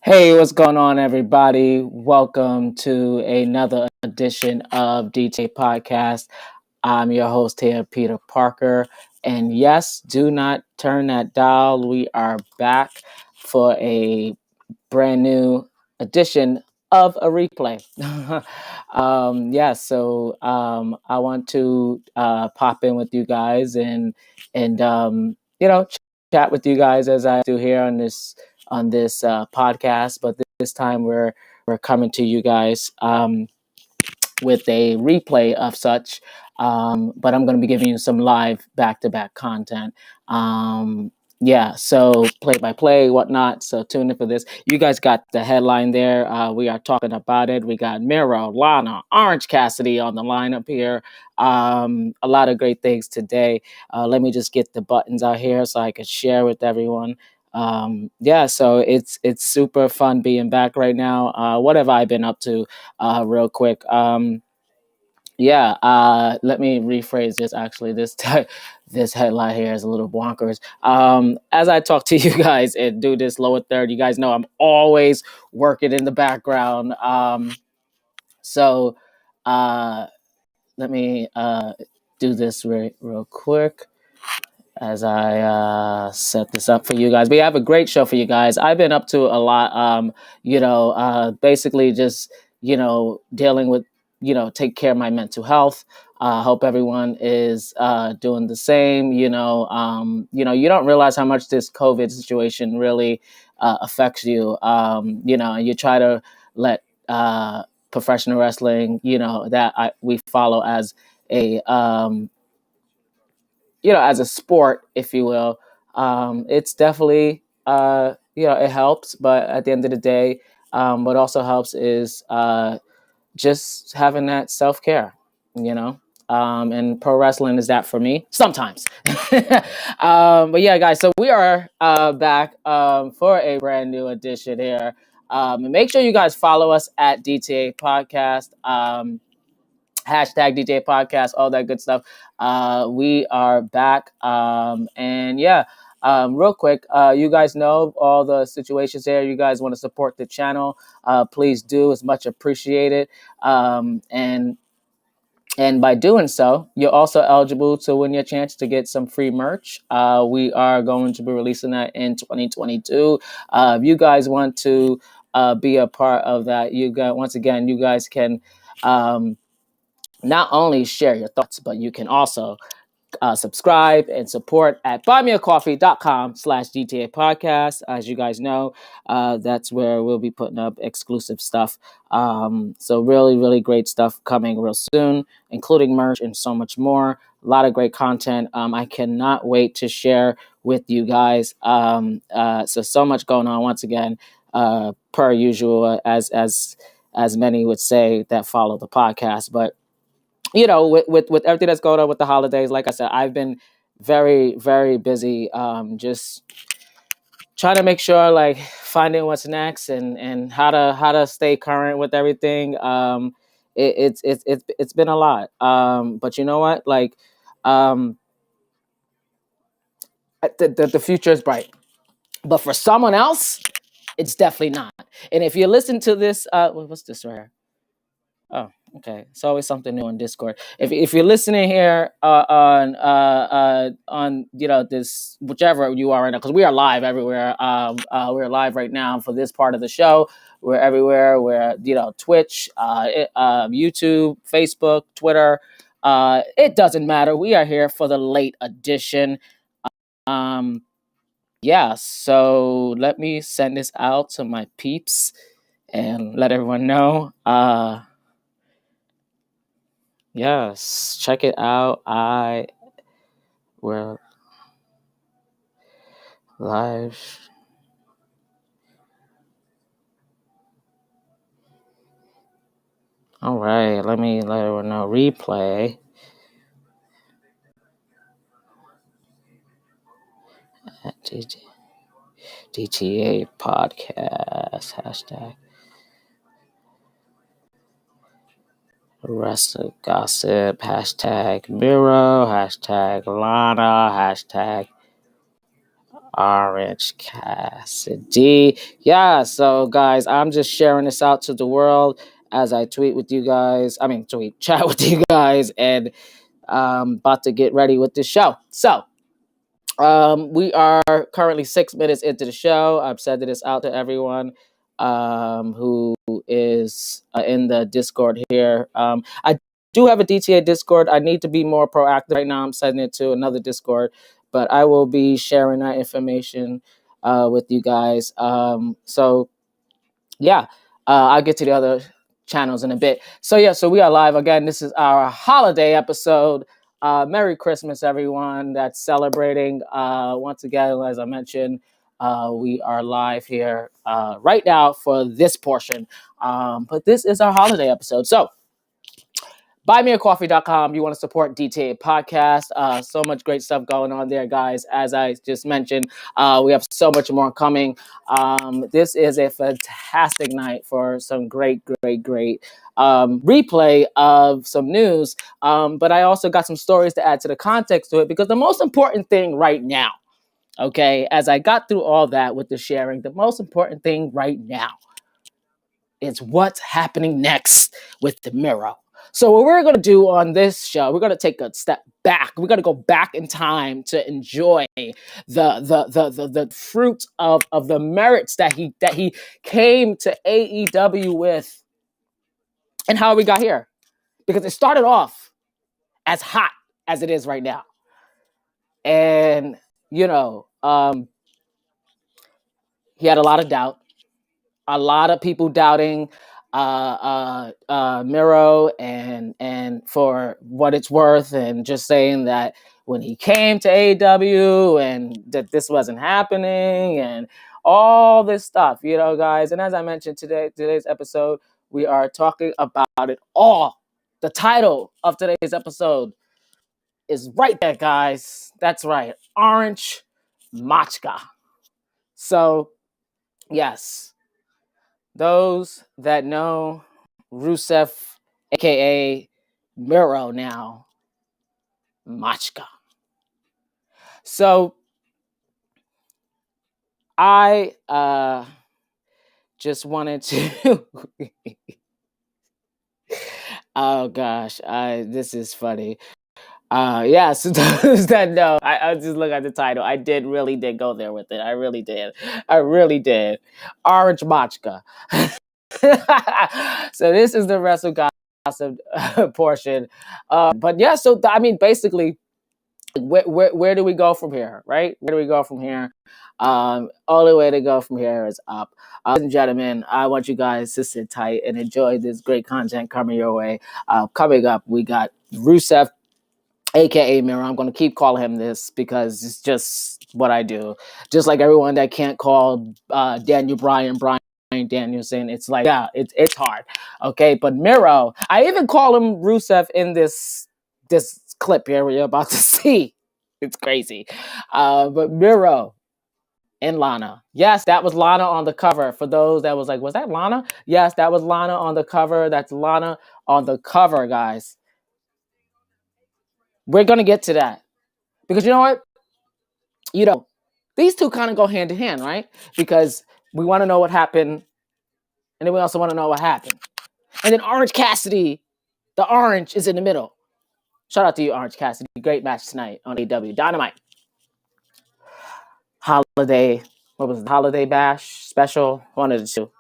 Hey, what's going on, everybody? Welcome to another edition of DJ Podcast. I'm your host here, Peter Parker. And yes, do not turn that dial. We are back for a brand new edition of a replay. I want to pop in with you guys and chat with you guys as I do here on this podcast. But this time we're coming to you guys with a replay of such. But I'm going to be giving you some live back-to-back content. So play by play, whatnot. So tune in for this. You guys got the headline there. We are talking about it. We got MIRO, LANA, Orange Cassidy on the lineup here. A lot of great things today. Let me just get the buttons out here so I can share with everyone. So it's super fun being back right now. What have I been up to real quick? Let me rephrase this. Actually, this headline here is a little bonkers. As I talk to you guys and do this lower third, you guys know I'm always working in the background. So uh, let me do this real quick as I set this up for you guys. We have a great show for you guys. I've been up to a lot, basically just, dealing with, take care of my mental health. Hope everyone is doing the same. You don't realize how much this COVID situation really affects you. And you try to let professional wrestling, we follow as a as a sport, if you will. It's definitely, it helps, but at the end of the day, what also helps is just having that self care, you know. And pro wrestling is that for me sometimes. But yeah, guys, so we are back for a brand new edition here. And make sure you guys follow us at DTA Podcast. Hashtag DJ Podcast, all that good stuff. We are back. Real quick, you guys know all the situations there. You guys want to support the channel, please do. It's much appreciated. And by doing so, you're also eligible to win your chance to get some free merch. We are going to be releasing that in 2022. If you guys want to be a part of that, once again, you guys can not only share your thoughts, but you can also subscribe and support at buymeacoffee.com/GTA podcast. As you guys know, that's where we'll be putting up exclusive stuff. So really, really great stuff coming real soon, including merch and so much more. A lot of great content. I cannot wait to share with you guys. So much going on once again, per usual, as many would say that follow the podcast. But with everything that's going on with the holidays, like I said, I've been very, very busy, just trying to make sure, like, finding what's next and how to stay current with everything. It's been a lot. But you know what? Like, the future is bright. But for someone else, it's definitely not. And if you listen to this, what's this right here? Oh, okay. It's always something new on Discord. If you're listening here on this whichever you are right now, because we are live everywhere. We're live right now for this part of the show. We're everywhere. We're Twitch, YouTube, Facebook, Twitter. It doesn't matter. We are here for the late edition. Um, so let me send this out to my peeps and let everyone know. Yes, check it out. We're live. All right, let me let everyone know. Replay. At DTA podcast. Hashtag WRESTLEGOSSIP. Hashtag MIRO. Hashtag LANA. Hashtag Orange Cassidy. Yeah, so guys, I'm just sharing this out to the world as I tweet with you guys. I mean, tweet, chat with you guys, and about to get ready with this show. So, we are currently 6 minutes into the show. I've said this out to everyone who is in the Discord here. I do have a DTA Discord. I need to be more proactive right now. I'm sending it to another Discord, but I will be sharing that information with you guys. So yeah, I'll get to the other channels in a bit. So yeah, so we are live again. This is our holiday episode. Merry Christmas, everyone that's celebrating. Once again, as I mentioned, we are live here right now for this portion. But this is our holiday episode. So buymeacoffee.com. You want to support DTA podcast. So much great stuff going on there, guys. As I just mentioned, we have so much more coming. This is a fantastic night for some great replay of some news. But I also got some stories to add to the context to it, because the most important thing right now, okay, as I got through all that with the sharing, the most important thing right now is what's happening next with the MIRO. So what we're going to do on this show, we're going to take a step back. We're going to go back in time to enjoy the fruits of the merits that he came to AEW with, and how we got here, because it started off as hot as it is right now. And you know, he had a lot of doubt. A lot of people doubting Miro, and for what it's worth, and just saying that when he came to AEW and that this wasn't happening, and all this stuff, you know, guys. And as I mentioned today's episode, we are talking about it all. The title of today's episode is right there, guys. That's right, Orange MACHKA. So yes. Those that know Rusev, aka Miro now, MACHKA. So I just wanted to oh gosh, this is funny. Yeah, so those that know, I just look at the title. I really did go there with it. I really did. Orange MACHKA. So this is the Wrestle Gossip portion. But yeah, so I mean, basically, where do we go from here, right? Where do we go from here? Only way to go from here is up. Ladies and gentlemen, I want you guys to sit tight and enjoy this great content coming your way. Coming up, we got Rusev, aka Miro. I'm going to keep calling him this because it's just what I do. Just like everyone that can't call Daniel Bryan Danielson, it's like, yeah, it's hard. Okay, but Miro, I even call him Rusev in this clip here we're about to see. It's crazy. But Miro and Lana. Yes, that was Lana on the cover. For those that was like, was that Lana? Yes, that was Lana on the cover. That's Lana on the cover, guys. We're going to get to that. Because you know what? You know, these two kind of go hand in hand, right? Because we want to know what happened, and then we also want to know what happened. And then Orange Cassidy, the orange is in the middle. Shout out to you, Orange Cassidy. Great match tonight on AEW Dynamite. Holiday, what was it? Holiday Bash special? One of the two.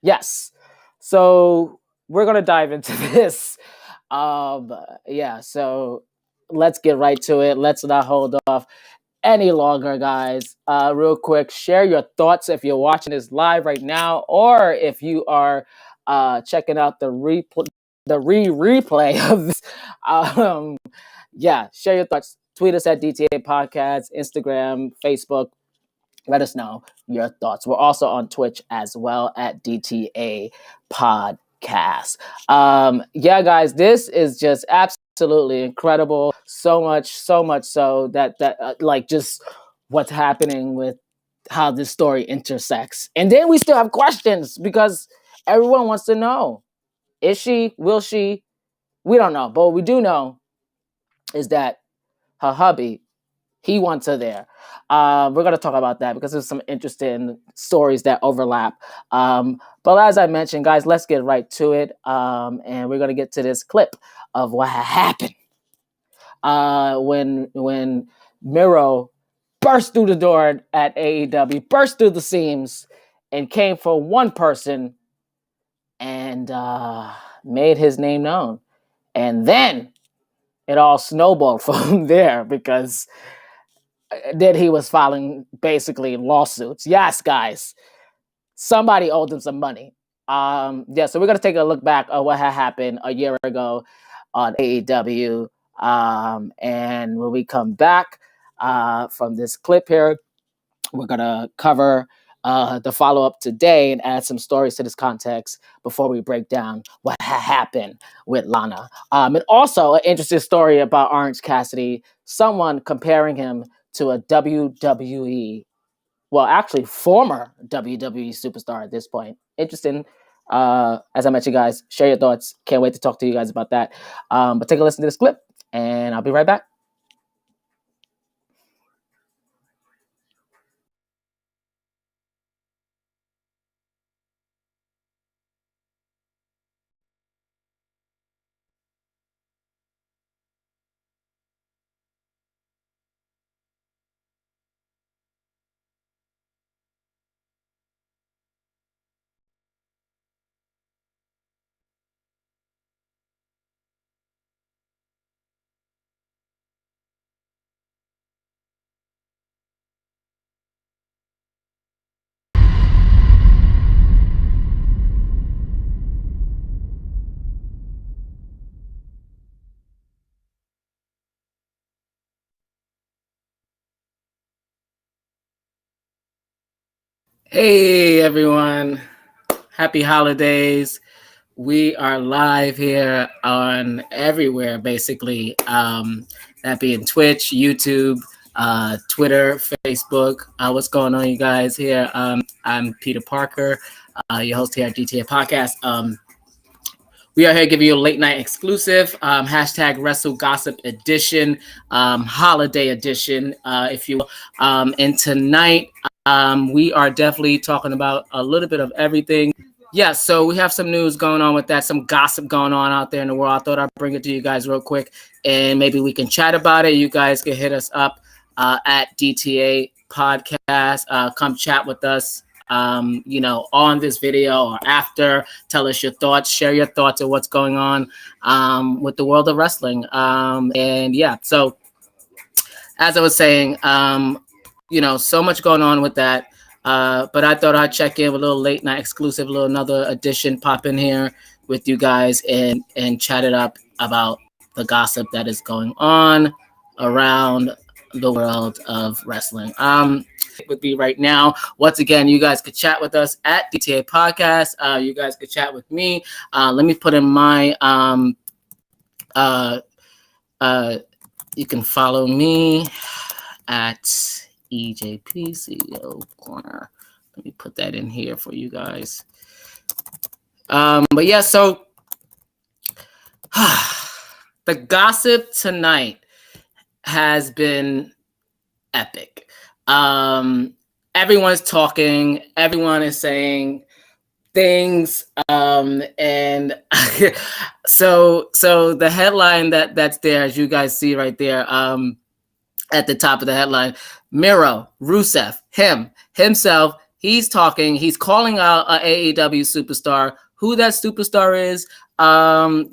Yes. So we're going to dive into this. Yeah, so let's get right to it. Let's not hold off any longer, guys. Real quick, share your thoughts if you're watching this live right now, or if you are checking out the replay of this. Yeah, share your thoughts. Tweet us at DTA Podcast, Instagram, Facebook. Let us know your thoughts. We're also on Twitch as well at DTA Podcast. Yeah, guys, this is just absolutely incredible. So much so that like just what's happening with how this story intersects. And then we still have questions because everyone wants to know. Is she? Will she? We don't know. But what we do know is that her hubby, he wants her there. We're going to talk about that because there's some interesting stories that overlap. But as I mentioned, guys, let's get right to it. And we're going to get to this clip of what happened when MIRO burst through the door at AEW, burst through the seams, and came for one person and made his name known. And then it all snowballed from there because then he was filing basically lawsuits. Yes, guys, somebody owed him some money. So we're going to take a look back at what had happened a year ago on AEW. And when we come back from this clip here, we're going to cover the follow-up today and add some stories to this context before we break down what happened with Lana. And also an interesting story about Orange Cassidy, someone comparing him to a WWE, well, actually former WWE superstar at this point. Interesting. As I mentioned, guys, share your thoughts. Can't wait to talk to you guys about that. But take a listen to this clip, and I'll be right back. Hey, everyone. Happy holidays. We are live here on everywhere, basically. That being Twitch, YouTube, Twitter, Facebook. What's going on, you guys here? I'm Peter Parker, your host here at GTA Podcast. We are here giving you a late night exclusive, hashtag Wrestle Gossip Edition, holiday edition, if you will. And tonight, we are definitely talking about a little bit of everything. Yeah, so we have some news going on with that, some gossip going on out there in the world. I thought I'd bring it to you guys real quick, and maybe we can chat about it. You guys can hit us up at DTA Podcast. Come chat with us, on this video or after. Tell us your thoughts. Share your thoughts of what's going on with the world of wrestling. So as I was saying, so much going on with that. But I thought I'd check in with a little late night exclusive, another edition pop in here with you guys and chat it up about the gossip that is going on around the world of wrestling. With me right now, once again, you guys could chat with us at DTA Podcast. You guys could chat with me. Let me put in my you can follow me at EJP CEO Corner. Let me put that in here for you guys. But yeah, so the gossip tonight has been epic. Everyone's talking, everyone is saying things, and so the headline that's there, as you guys see right there, at the top of the headline, Miro, Rusev, himself, he's talking, he's calling out a AEW superstar. Who that superstar is,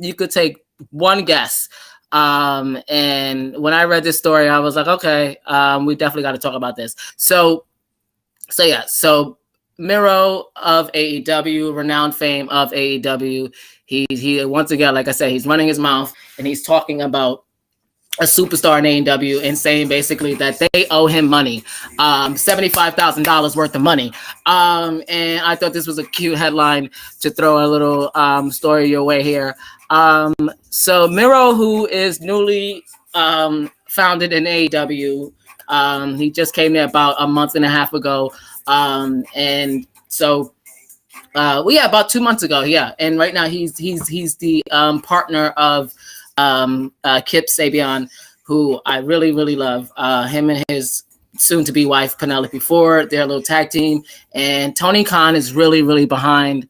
you could take one guess. And when I read this story, I was like, okay, we definitely got to talk about this. So Miro of AEW, renowned fame of AEW, he once again, like I said, he's running his mouth and he's talking about a superstar in AEW and saying basically that they owe him money, $75,000 worth of money. And I thought this was a cute headline to throw a little story your way here. So Miro, who is newly founded in AEW, he just came there about a month and a half ago. And so about 2 months ago. Yeah. And right now he's the partner of Kip Sabian, who I really, really love. Him and his soon-to-be wife, Penelope Ford, their little tag team. And Tony Khan is really, really behind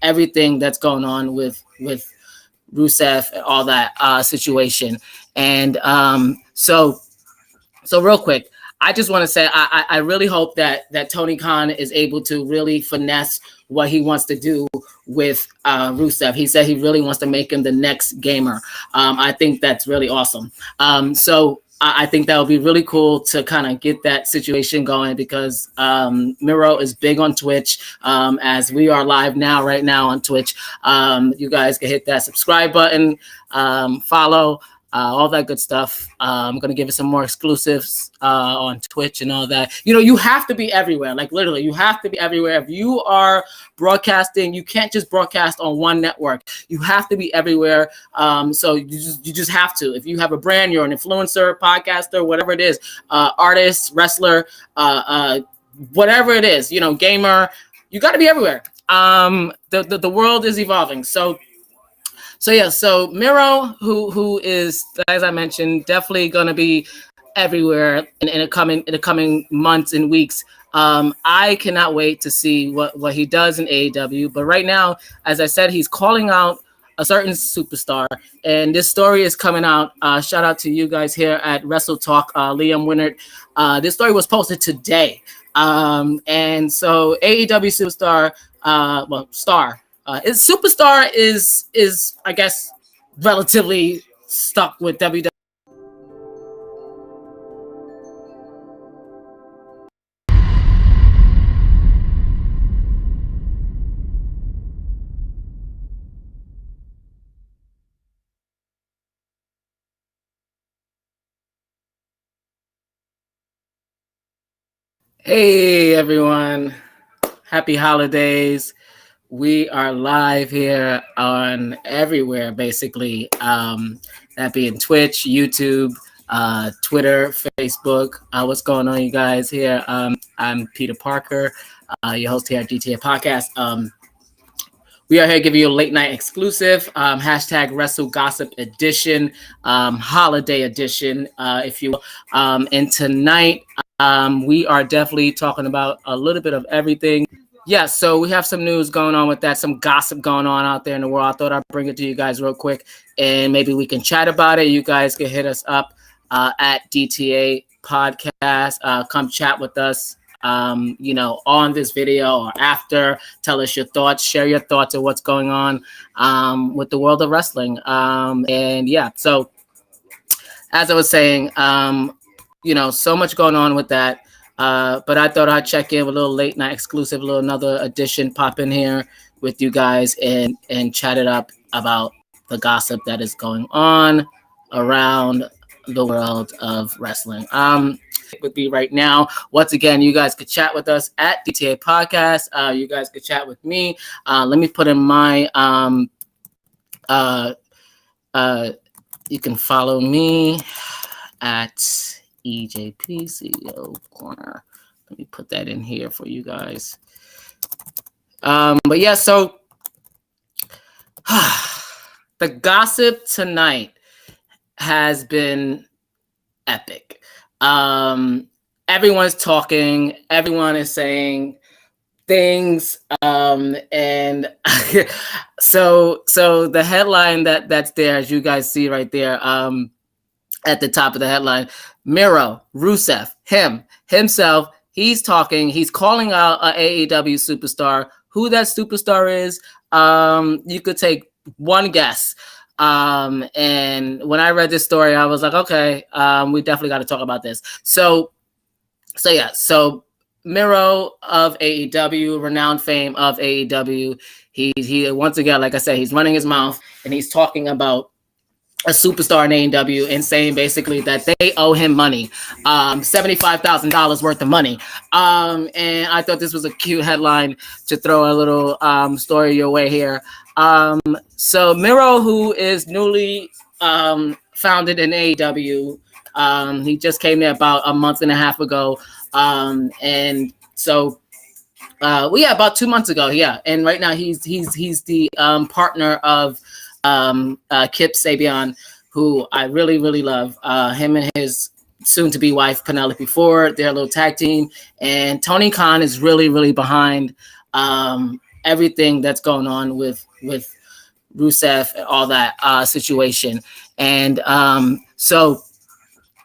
everything that's going on with Rusev and all that situation. And so real quick, I just want to say I really hope that Tony Khan is able to really finesse what he wants to do with Rusev. He said he really wants to make him the next gamer. I think that's really awesome. So I think that would be really cool to kind of get that situation going, because Miro is big on Twitch, as we are live right now on Twitch. You guys can hit that subscribe button, follow, all that good stuff. I'm going to give you some more exclusives on Twitch and all that. You know, you have to be everywhere. Like, literally, you have to be everywhere. If you are broadcasting, you can't just broadcast on one network. You have to be everywhere. So you just have to. If you have a brand, you're an influencer, podcaster, whatever it is, artist, wrestler, whatever it is, you know, gamer, you got to be everywhere. The world is evolving. So yeah, so Miro, who is, as I mentioned, definitely gonna be everywhere in the coming months and weeks. I cannot wait to see what he does in AEW. But right now, as I said, he's calling out a certain superstar, and this story is coming out. Shout out to you guys here at Wrestle Talk, Liam Winnert. This story was posted today, and so AEW superstar, star. His superstar is I guess relatively stuck with WWE. Hey everyone, happy holidays. We are live here on everywhere, basically. That being Twitch, YouTube, Twitter, Facebook. What's going on, you guys here? I'm Peter Parker, your host here at GTA Podcast. We are here giving you a late night exclusive, hashtag Wrestle Gossip Edition, holiday edition, if you will. And tonight, we are definitely talking about a little bit of everything. Yeah, so we have some news going on with that, some gossip going on out there in the world. I thought I'd bring it to you guys real quick, and maybe we can chat about it. You guys can hit us up at DTA Podcast. Come chat with us, you know, on this video or after. Tell us your thoughts. Share your thoughts of what's going on with the world of wrestling. And yeah, so as I was saying, you know, so much going on with that. But I thought I'd check in with a little late night exclusive, another edition, pop in here with you guys and chat it up about the gossip that is going on around the world of wrestling. With me right now, once again, you guys could chat with us at DTA Podcast. You guys could chat with me. Let me put in my you can follow me at EJP CEO Corner. Let me put that in here for you guys. But yeah, so the gossip tonight has been epic. Everyone's talking, everyone is saying things, and so the headline that's there, as you guys see right there, at the top of the headline, Miro, Rusev, himself, he's talking, he's calling out an AEW superstar. Who that superstar is, you could take one guess. And when I read this story, I was like, okay, we definitely got to talk about this. So yeah, so Miro of AEW, renowned fame of AEW, he once again, like I said, he's running his mouth and he's talking about a superstar in AEW and saying basically that they owe him money, $75,000 worth of money. And I thought this was a cute headline to throw a little story your way here. So Miro, who is newly founded in AEW, he just came there about a month and a half ago. And so yeah, about 2 months ago. Yeah. And right now he's the partner of Kip Sabian, who I really, really love. Him and his soon-to-be wife, Penelope Ford, their little tag team. And Tony Khan is really, really behind everything that's going on with Rusev and all that situation. And so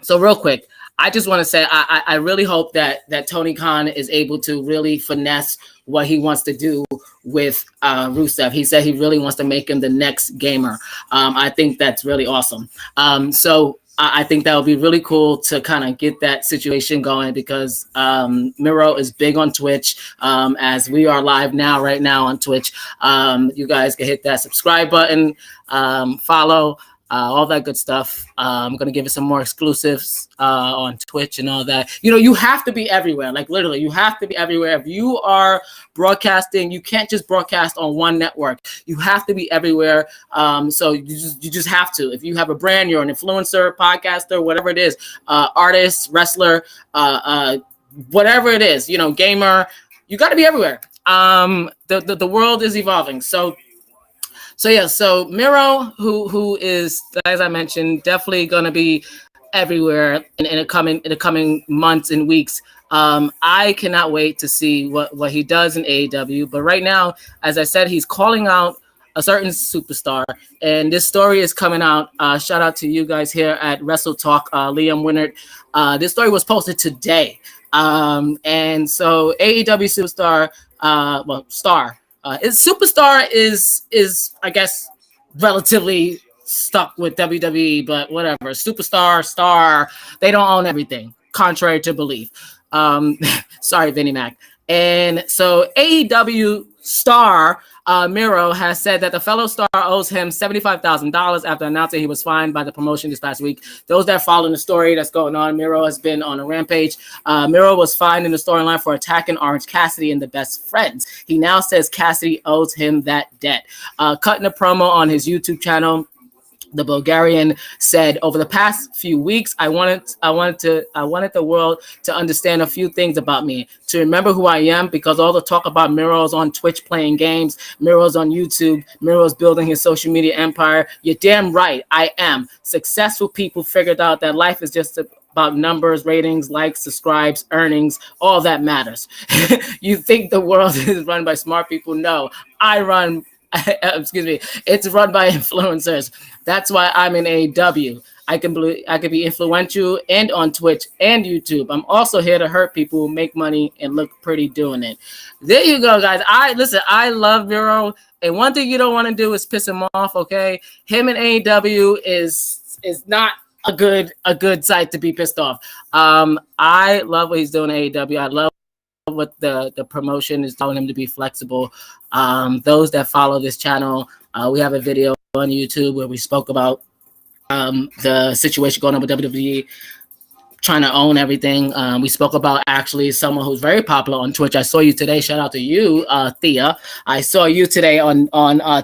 real quick, I just want to say I really hope that Tony Khan is able to really finesse what he wants to do with Rusev. He said he really wants to make him the next gamer. I think that's really awesome. So I think that would be really cool to kind of get that situation going, because Miro is big on Twitch, as we are live right now on Twitch. You guys can hit that subscribe button, follow, all that good stuff. I'm going to give you some more exclusives on Twitch and all that. You know, you have to be everywhere. Like, literally, you have to be everywhere. If you are broadcasting, you can't just broadcast on one network. You have to be everywhere. So you just have to. If you have a brand, you're an influencer, podcaster, whatever it is, artist, wrestler, whatever it is, you know, gamer, you got to be everywhere. The world is evolving. So Miro, who is, as I mentioned, definitely going to be everywhere in the coming months and weeks. I cannot wait to see what he does in AEW. But right now, as I said, he's calling out a certain superstar, and this story is coming out. Shout out to you guys here at Wrestle Talk, Liam Winnert. This story was posted today, and so AEW superstar, star. Superstar is I guess relatively stuck with WWE, but whatever. Superstar, star, they don't own everything, contrary to belief. Sorry, Vinnie Mac. And so AEW star Miro has said that the fellow star owes him $75,000 after announcing he was fined by the promotion this past week. Those that follow the story that's going on, Miro has been on a rampage. Miro was fined in the storyline for attacking Orange Cassidy and the Best Friends. He now says Cassidy owes him that debt. Cutting a promo on his YouTube channel, the Bulgarian said, over the past few weeks, I wanted the world to understand a few things about me, to remember who I am, because all the talk about Miro's on Twitch playing games, Miro's on YouTube, Miro's building his social media empire. You're damn right, I am. Successful people figured out that life is just about numbers, ratings, likes, subscribes, earnings, all that matters. You think the world is run by smart people? No, it's run by influencers. That's why I'm in AEW. I can be influential and on Twitch and YouTube. I'm also here to hurt people, make money, and look pretty doing it. There you go, guys. I love Miro, and one thing you don't want to do is piss him off. Okay, him and AEW is not a good sight to be pissed off. I love what he's doing at AEW. I love what the promotion is telling him to be flexible. Those that follow this channel, we have a video on YouTube where we spoke about the situation going on with WWE trying to own everything. We spoke about actually someone who's very popular on Twitch. I saw you today. Shout out to you, Thea. I saw you today on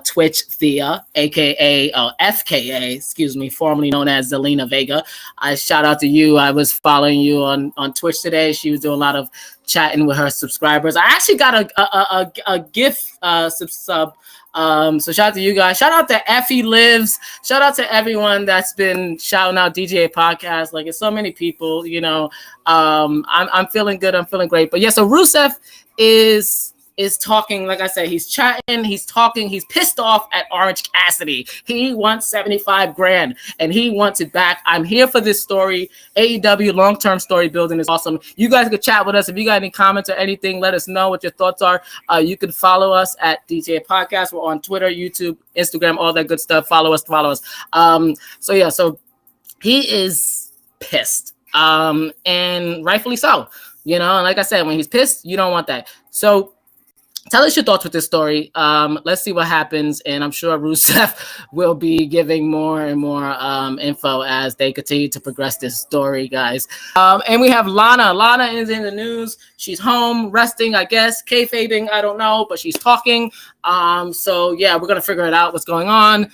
Twitch, Thea, aka FKA, excuse me, formerly known as Zelina Vega. I shout out to you. I was following you on Twitch today. She was doing a lot of chatting with her subscribers. I actually got a gift sub. So shout out to you guys. Shout out to Effie Lives. Shout out to everyone that's been shouting out DJA podcast. Like, it's so many people, you know. I'm feeling good. I'm feeling great. But yeah, so Rusev is talking. Like I said, he's chatting, he's talking, he's pissed off at Orange Cassidy. He wants $75,000 and he wants it back. I'm here for this story. AEW long-term story building is awesome. You guys can chat with us. If you got any comments or anything, let us know what your thoughts are. You can follow us at DJ Podcast. We're on Twitter, YouTube, Instagram, all that good stuff. Follow us. So he is pissed. And rightfully so. You know, and like I said, when he's pissed, you don't want that. So tell us your thoughts with this story. Let's see what happens, and I'm sure Rusev will be giving more and more info as they continue to progress this story, guys. And we have Lana. Lana is in the news. She's home resting, I guess, kayfabing, I don't know, but she's talking. So yeah, we're gonna figure it out what's going on.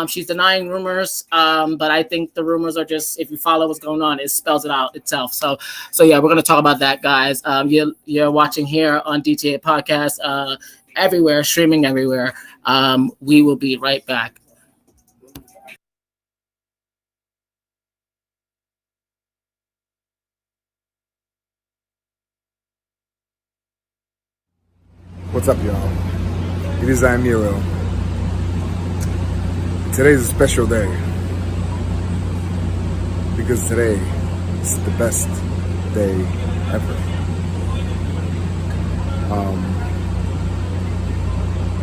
She's denying rumors, but I think the rumors are just, if you follow what's going on, it spells it out itself. So yeah, we're gonna talk about that, guys. You're watching here on DTA Podcast, everywhere, streaming everywhere. We will be right back. What's up, y'all? It is MIRO. Today is a special day because today is the best day ever.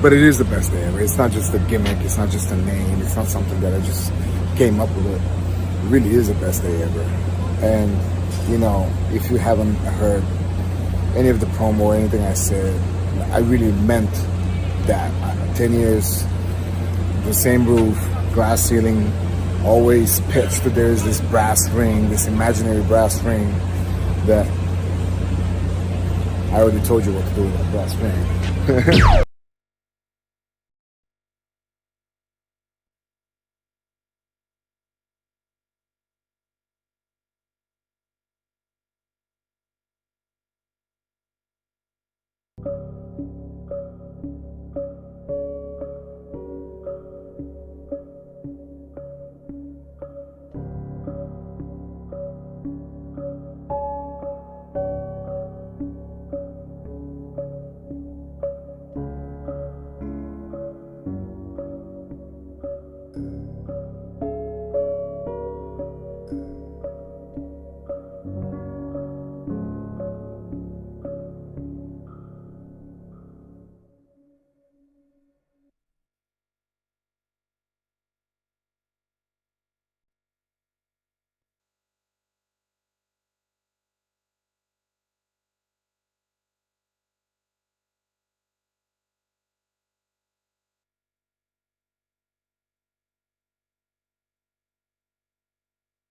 But it is the best day ever. It's not just a gimmick. It's not just a name. It's not something that I just came up with. It really is the best day ever. And, you know, if you haven't heard any of the promo or anything I said, I really meant that. 10 years, the same roof, glass ceiling, always pitched that there's this brass ring, this imaginary brass ring that I already told you what to do with that brass ring.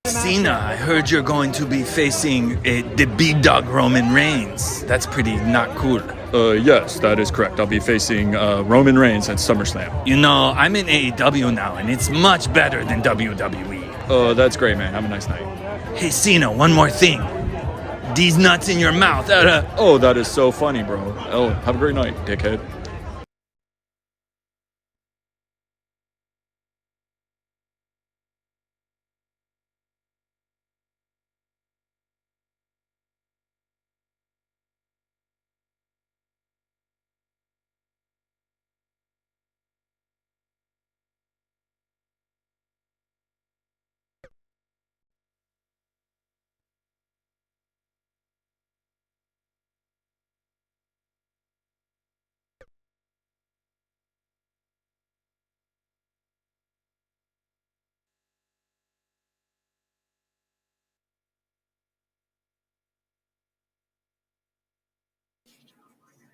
Cena, I heard you're going to be facing the big dog Roman Reigns. That's pretty not cool. Yes, that is correct. I'll be facing Roman Reigns at SummerSlam. You know, I'm in AEW now, and it's much better than WWE. That's great, man. Have a nice night. Hey, Cena, one more thing. These nuts in your mouth. Oh, that is so funny, bro. Oh, have a great night, dickhead.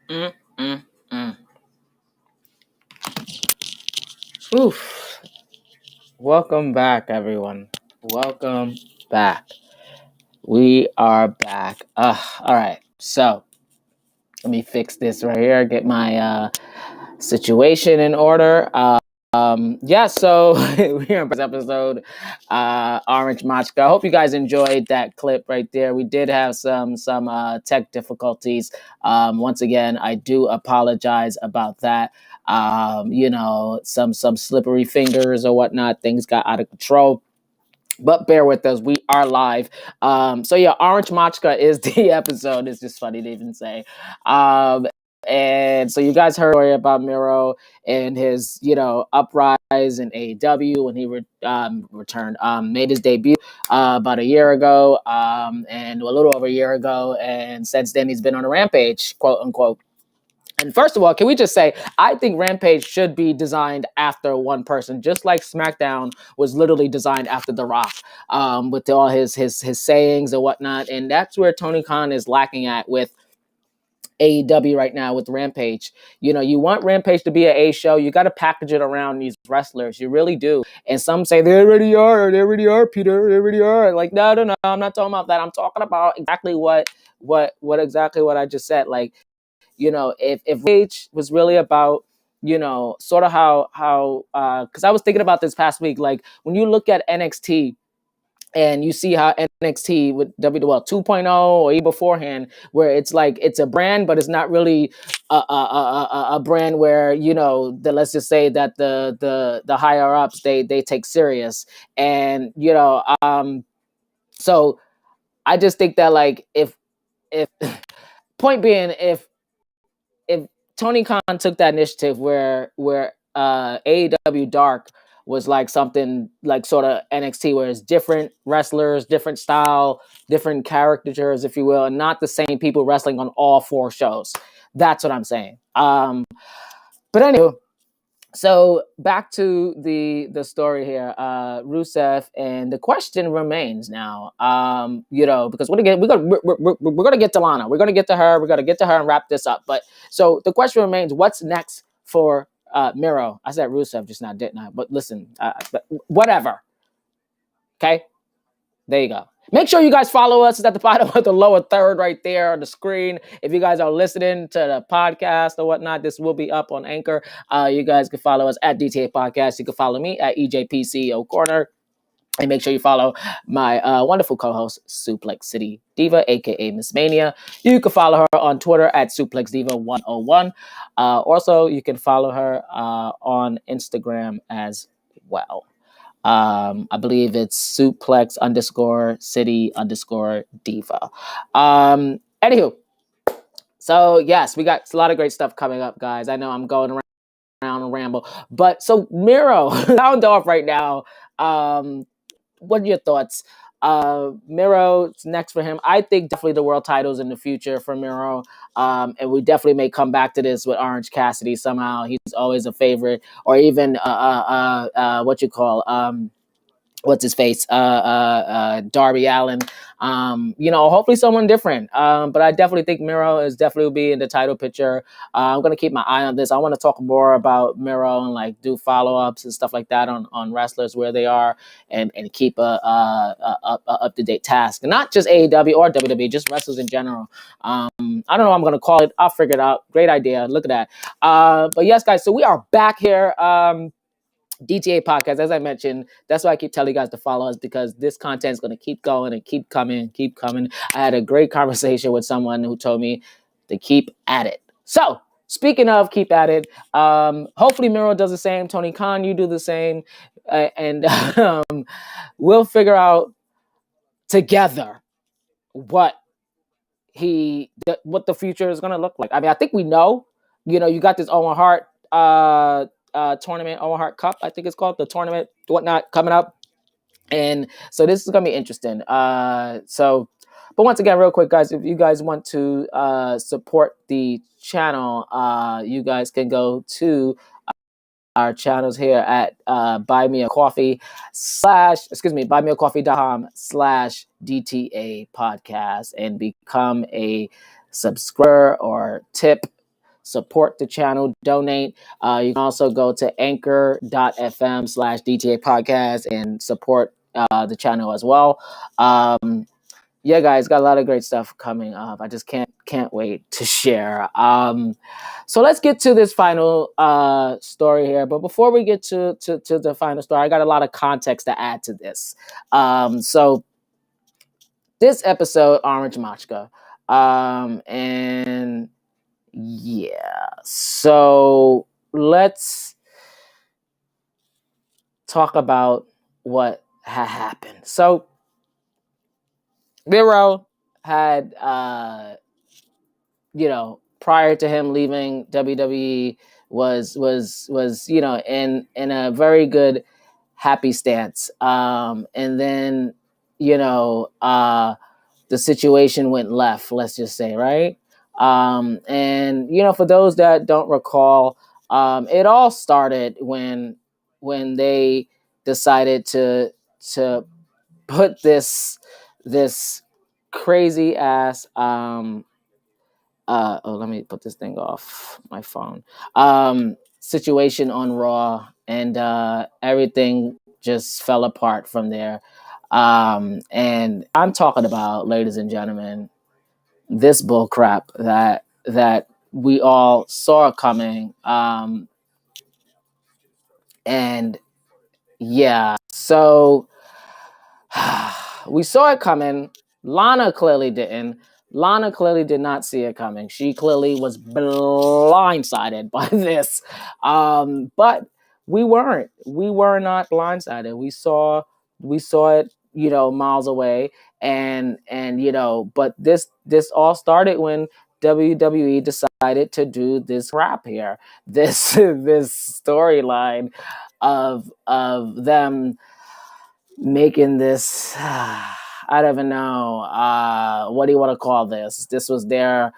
Mm, mm, mm. Oof. Welcome back, everyone. Welcome back. We are back. All right. So let me fix this right here. Get my situation in order. Yeah, so we're on this episode, Orange Machka. I hope you guys enjoyed that clip right there. We did have some tech difficulties. Once again, I do apologize about that. You know, some slippery fingers or whatnot. Things got out of control. But bear with us, we are live. So yeah, Orange Machka is the episode. It's just funny to even say. And so you guys heard about Miro and his, you know, uprise in AEW when he returned, made his debut about a year ago, and a little over a year ago, and since then he's been on a rampage, quote unquote. And first of all, can we just say, I think Rampage should be designed after one person, just like SmackDown was literally designed after The Rock, with all his sayings and whatnot. And that's where Tony Khan is lacking at with AEW right now with Rampage. You know, you want Rampage to be an A show, you got to package it around these wrestlers. You really do. And some say they already are, Peter. They already are. Like, no, I'm not talking about that. I'm talking about exactly what I just said. Like, you know, if Rage was really about, you know, sort of how because I was thinking about this past week, like when you look at NXT and you see how NXT with WWL 2.0 or even beforehand, where it's like it's a brand, but it's not really a brand where, you know, let's just say that the higher ups they take serious, and you know, so I just think that like if point being if Tony Khan took that initiative where AEW Dark was like something like sort of NXT, where it's different wrestlers, different style, different caricatures, if you will, and not the same people wrestling on all 4 shows. That's what I'm saying. But anyway, so back to the story here, Rusev, and the question remains now, because we're gonna get to Lana, we're gonna get to her and wrap this up. But so the question remains, what's next for Miro? I said Rusev just now, didn't I? But listen, but whatever. Okay, there you go. Make sure you guys follow us. It's at the bottom of the lower third right there on the screen. If you guys are listening to the podcast or whatnot, this will be up on Anchor. You guys can follow us at DTA Podcast. You can follow me at EJPCO Corner. And make sure you follow my wonderful co-host, Suplex City Diva, a.k.a. Miss Mania. You can follow her on Twitter at Suplex Diva 101. Also, you can follow her on Instagram as well. I believe it's suplex_city_diva. Anywho, so yes, we got a lot of great stuff coming up, guys. I know I'm going around and ramble, but so Miro, sound off right now. What are your thoughts? Miro's next for him. I think definitely the world titles in the future for Miro. And we definitely may come back to this with Orange Cassidy somehow. He's always a favorite, or even what you call what's his face, Darby Allin. Hopefully someone different. But I definitely think Miro is definitely be in the title picture. I'm gonna keep my eye on this. I want to talk more about Miro and like do follow-ups and stuff like that on wrestlers, where they are, and keep a up-to-date task. And not just AEW or WWE, just wrestlers in general. I don't know what I'm gonna call it. I'll figure it out. Great idea. Look at that. But yes, guys, so we are back here. DTA Podcast, as I mentioned, that's why I keep telling you guys to follow us, because this content is going to keep going and keep coming. I had a great conversation with someone who told me to keep at it. So speaking of keep at it, hopefully Miro does the same. Tony Khan, you do the same, and we'll figure out together what the future is going to look like. I mean, I think we know. You got this Owen Hart tournament, Owen Hart Cup, I think it's called, the tournament, whatnot, coming up. And so this is going to be interesting. But once again, real quick, guys, if you guys want to support the channel, you guys can go to our channels here at buymeacoffee.com/DTA podcast and become a subscriber or tip. Support the channel, donate. You can also go to anchor.fm/DTA podcast and support the channel as well. Yeah, guys, got a lot of great stuff coming up. I just can't wait to share. So let's get to this final story here. But before we get to the final story, I got a lot of context to add to this. So this episode, Orange MACHKA, and yeah, so let's talk about what happened. So Miro had, prior to him leaving WWE, was in a very good, happy stance. And then the situation went left. Let's just say, right. And for those that don't recall, it all started when they decided to put this crazy ass let me put this thing off my phone, situation on Raw, and everything just fell apart from there. And I'm talking about, ladies and gentlemen, this bull crap that we all saw coming. And yeah, so we saw it coming. Lana clearly didn't. Lana clearly did not see it coming. She clearly was blindsided by this. But we weren't. We were not blindsided. We saw it, miles away. And but this all started when WWE decided to do this crap here, this storyline of them making this. I don't even know. What do you want to call this? This was their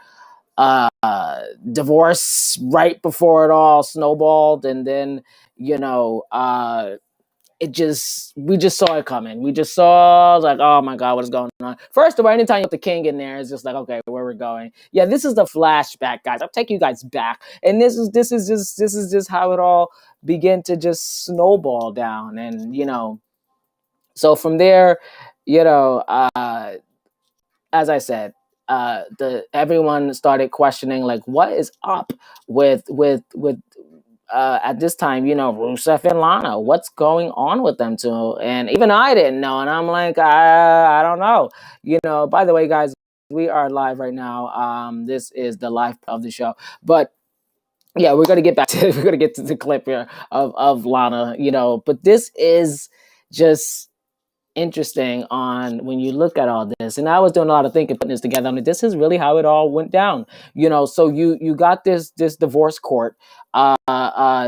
divorce right before it all snowballed, and then you know we just saw it coming. We just saw like, oh my god, what is going on? First of all, anytime you put the king in there, it's just like, okay, where we're going. Yeah, this is the flashback, guys. I'll take you guys back, and this is just how it all began to just snowball down, and so from there, you know, as I said, the everyone started questioning like, what is up with at this time, Rusev and Lana, what's going on with them two? And even I didn't know, and I'm like, I don't know. By the way, guys, we are live right now. This is the live of the show, but yeah, we're gonna get back to we're gonna get to the clip here of Lana, but this is just interesting on when you look at all this. And I was doing a lot of thinking, putting this together. I mean, this is really how it all went down. So you got this divorce court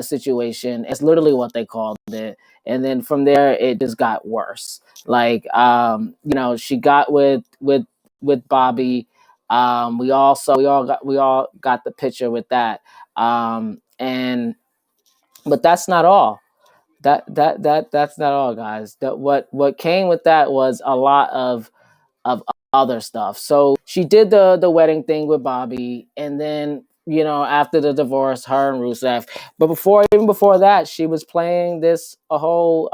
situation. It's literally what they called it. And then from there it just got worse. Like she got with Bobby. We all got the picture with that. And but that's not all. That's not all, guys. That what came with that was a lot of other stuff. So she did the wedding thing with Bobby, and then after the divorce, her and Rusev. But even before that, she was playing this a whole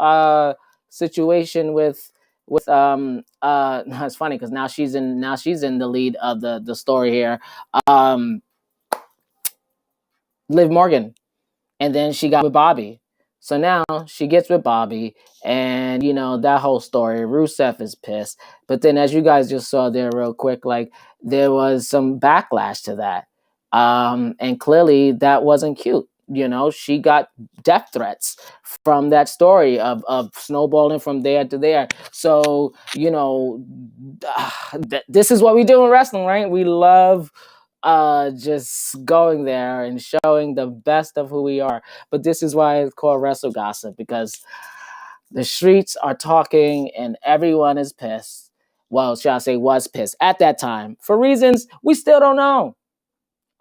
situation with it's funny because now she's in the lead of the story here. Liv Morgan. And then she got with Bobby. So now she gets with Bobby, and that whole story. Rusev is pissed, but then as you guys just saw there, real quick, like there was some backlash to that, and clearly that wasn't cute. She got death threats from that story of snowballing from there to there. So this is what we do in wrestling, right? We love just going there and showing the best of who we are. But this is why it's called Wrestle Gossip, because the streets are talking and everyone is pissed. Well, shall I say was pissed at that time for reasons we still don't know,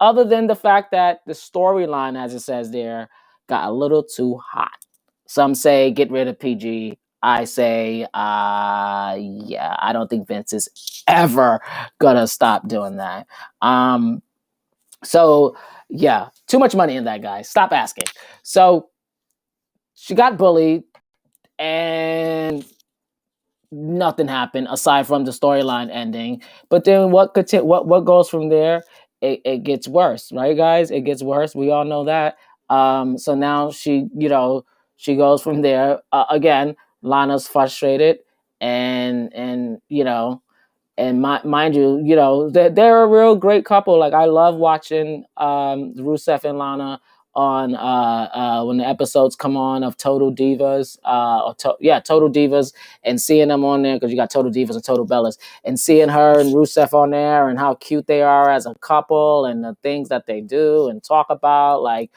other than the fact that the storyline, as it says there, got a little too hot. Some say get rid of PG. I say, yeah, I don't think Vince is ever gonna stop doing that. So yeah, too much money in that, guy. Stop asking. So she got bullied, and nothing happened aside from the storyline ending. But then what goes from there? It gets worse, right, guys? It gets worse. We all know that. So now she goes from there. Again, Lana's frustrated, and mind you, they're a real great couple. Like I love watching Rusev and Lana on when the episodes come on of Total Divas, Total Divas, and seeing them on there, because you got Total Divas and Total Bellas, and seeing her and Rusev on there and how cute they are as a couple and the things that they do and talk about. Like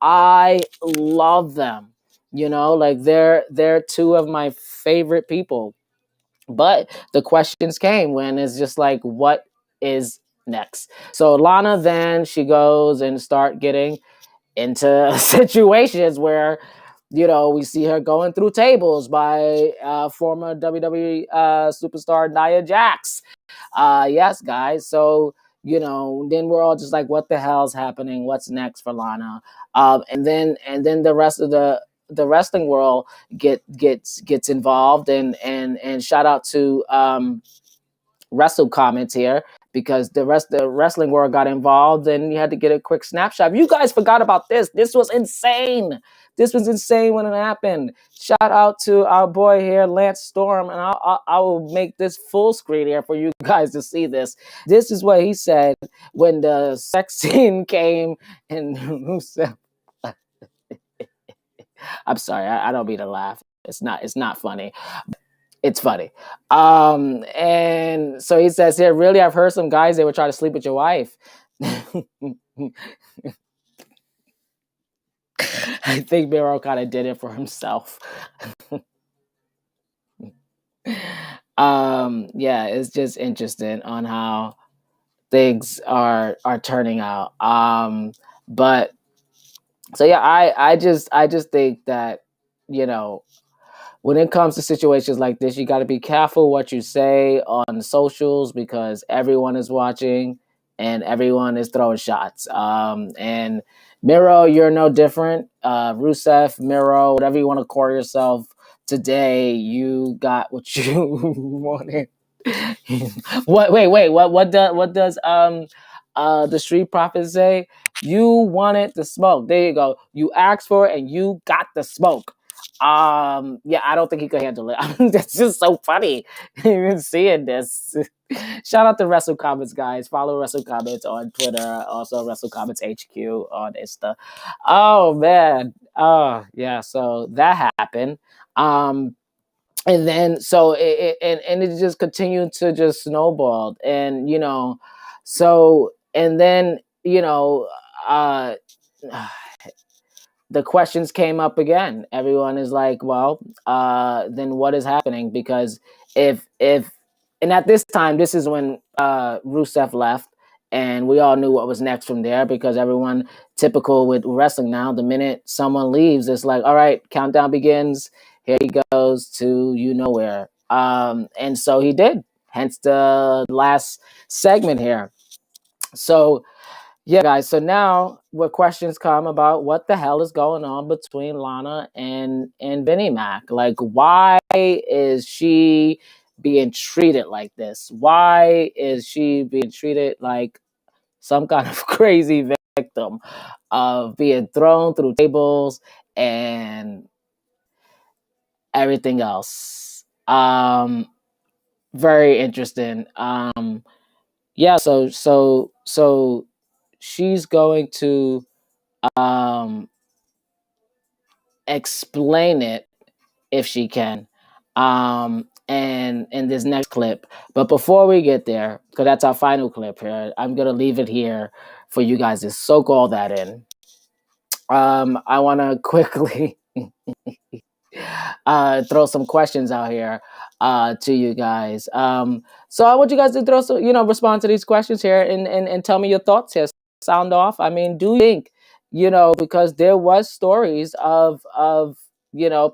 I love them. Like they're two of my favorite people. But the questions came when it's just like, what is next? So Lana, then she goes and start getting into situations where, we see her going through tables by former WWE superstar Nia Jax. Yes, guys. So, then we're all just like, what the hell's happening? What's next for Lana? And then the rest of the wrestling world gets involved, and shout out to Wrestle Comments here, because the wrestling world got involved, and you had to get a quick snapshot. You guys forgot about this. This was insane. This was insane when it happened. Shout out to our boy here, Lance Storm, and I will make this full screen here for you guys to see this. This is what he said when the sex scene came, and Rusev. I'm sorry, I don't mean to laugh. It's not funny. It's funny. And so he says here, really, I've heard some guys, they would try to sleep with your wife. I think Miro kind of did it for himself. Yeah, it's just interesting on how things are turning out. But so yeah, I just think that, you know, when it comes to situations like this, you got to be careful what you say on socials because everyone is watching and everyone is throwing shots. And Miro, you're no different. Rusev, Miro, whatever you want to call yourself today, you got what you wanted. What? Wait, wait. What does the Street Profit say? You wanted the smoke. There you go. You asked for it and you got the smoke. Yeah, I don't think he could handle it. That's just so funny. Even seeing this. Shout out to Wrestle Comments, guys. Follow Wrestle Comments on Twitter. Also Wrestle Comments HQ on Insta. Oh man. Oh yeah. So that happened. Um, and then so and it just continued to just snowball, and so and then uh the questions came up again. Everyone is like, well, then what is happening? Because if and at this time, this is when Rusev left, and we all knew what was next from there because everyone, typical with wrestling now, the minute someone leaves, it's like, all right, countdown begins. Here he goes to you know where. And so he did. Hence the last segment here. So yeah, guys. So now, what questions come about what the hell is going on between Lana and Vinnie Mac? Like, why is she being treated like this? Why is she being treated like some kind of crazy victim of being thrown through tables and everything else? Very interesting. Yeah. So she's going to um explain it if she can and in this next clip. But before we get there, because that's our final clip here, I'm gonna leave it here for you guys to soak all that in. I want to quickly throw some questions out here to you guys. So I want you guys to throw some, respond to these questions here and tell me your thoughts here. Sound off. I mean, do you think, because there was stories of